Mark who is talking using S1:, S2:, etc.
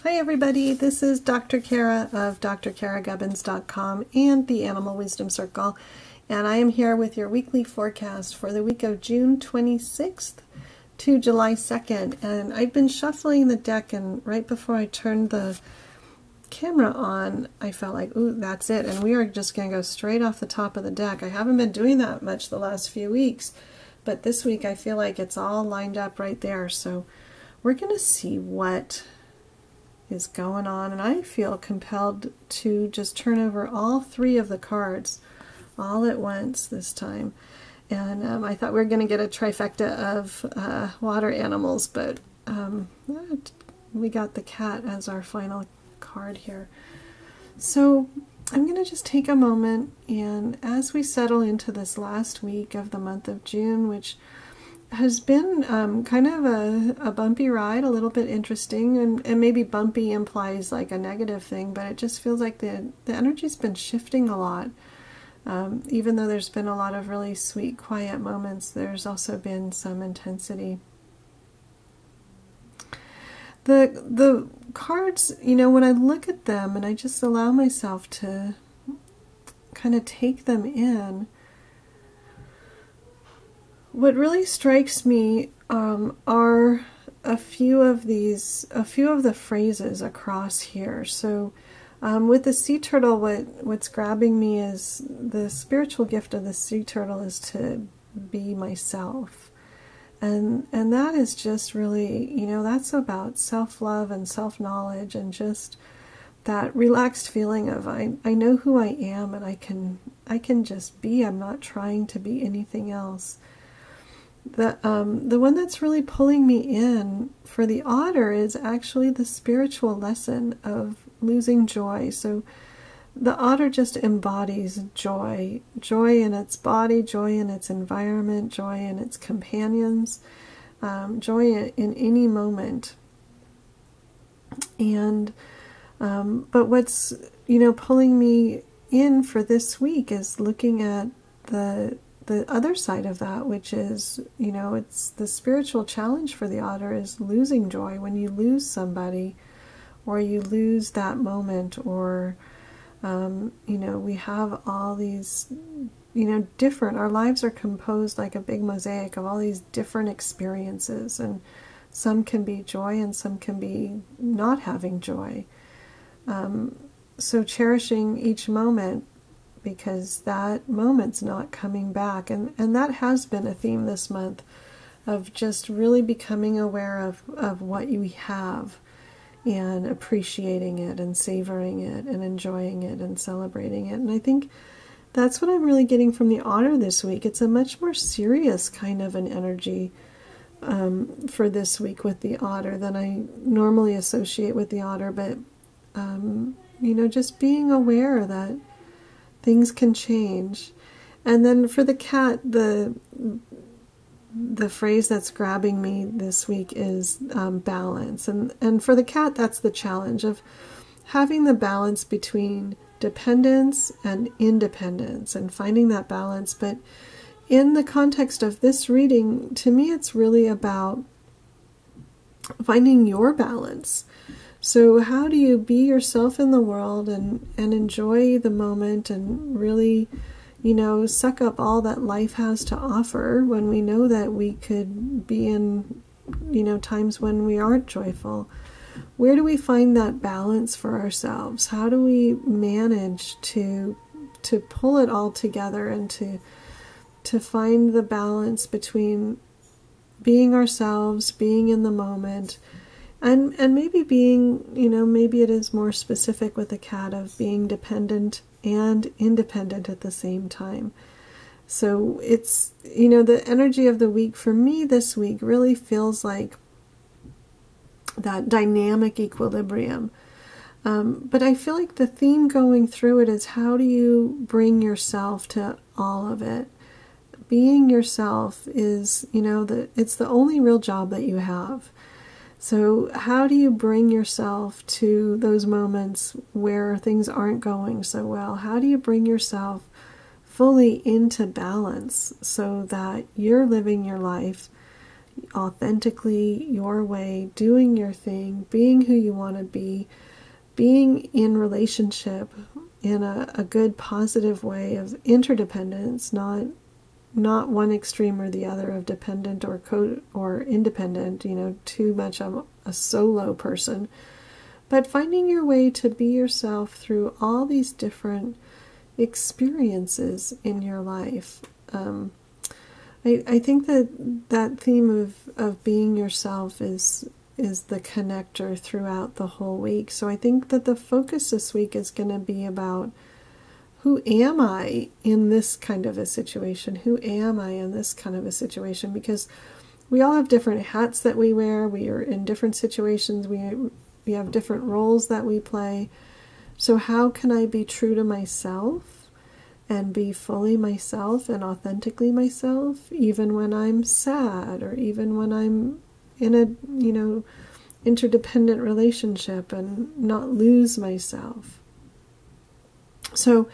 S1: Hi everybody, this is Dr. Kara of drkaragubbins.com and the Animal Wisdom Circle, and I am here with your weekly forecast for the week of June 26th to July 2nd. And I've been shuffling the deck, and right before I turned the camera on, I felt like, ooh, that's it, and we are just going to go straight off the top of the deck. I haven't been doing that much the last few weeks, but this week I feel like it's all lined up right there, so we're going to see what is going on, and I feel compelled to just turn over all three of the cards all at once this time. And I thought we were going to get a trifecta of water animals, but we got the cat as our final card here. So I'm going to just take a moment, and as we settle into this last week of the month of June, which has been kind of a bumpy ride, a little bit interesting, and maybe bumpy implies like a negative thing, but it just feels like the energy's been shifting a lot. Even though there's been a lot of really sweet, quiet moments, there's also been some intensity. The cards, you know, when I look at them and I just allow myself to kind of take them in, what really strikes me are a few of the phrases across here. So with the sea turtle, what's grabbing me is the spiritual gift of the sea turtle is to be myself. And that is just really, you know, that's about self-love and self-knowledge and just that relaxed feeling of I know who I am, and I can just be. I'm not trying to be anything else. The one that's really pulling me in for the otter is actually the spiritual lesson of losing joy. So the otter just embodies joy. Joy in its body, joy in its environment, joy in its companions, joy in any moment. And but what's, you know, pulling me in for this week is looking at the other side of that, which is, you know, it's the spiritual challenge for the otter is losing joy when you lose somebody or you lose that moment, or you know, we have all these, you know, our lives are composed like a big mosaic of all these different experiences, and some can be joy and some can be not having joy. So cherishing each moment, because that moment's not coming back. And that has been a theme this month, of just really becoming aware of what you have and appreciating it and savoring it and enjoying it and celebrating it. And I think that's what I'm really getting from the otter this week. It's a much more serious kind of an energy for this week with the otter than I normally associate with the otter. But, you know, just being aware that things can change. And then for the cat, the phrase that's grabbing me this week is balance. And for the cat, that's the challenge of having the balance between dependence and independence and finding that balance. But in the context of this reading, to me, it's really about finding your balance. So how do you be yourself in the world and enjoy the moment and really, you know, suck up all that life has to offer when we know that we could be in, you know, times when we aren't joyful? Where do we find that balance for ourselves? How do we manage to pull it all together and to find the balance between being ourselves, being in the moment, and maybe being, you know, maybe it is more specific with the cat of being dependent and independent at the same time. So it's, you know, the energy of the week for me this week really feels like that dynamic equilibrium. But I feel like the theme going through it is, how do you bring yourself to all of it? Being yourself is, you know, it's the only real job that you have. So how do you bring yourself to those moments where things aren't going so well? How do you bring yourself fully into balance so that you're living your life, authentically your way, doing your thing, being who you want to be, being in relationship in a good positive way of interdependence, not one extreme or the other of dependent or independent, too much of a solo person, but finding your way to be yourself through all these different experiences in your life. I think that theme of being yourself is the connector throughout the whole week. So I think that the focus this week is going to be about, who am I in this kind of a situation? Who am I in this kind of a situation? Because we all have different hats that we wear. We are in different situations. We have different roles that we play. So how can I be true to myself and be fully myself and authentically myself, even when I'm sad, or even when I'm in a, interdependent relationship, and not lose myself? So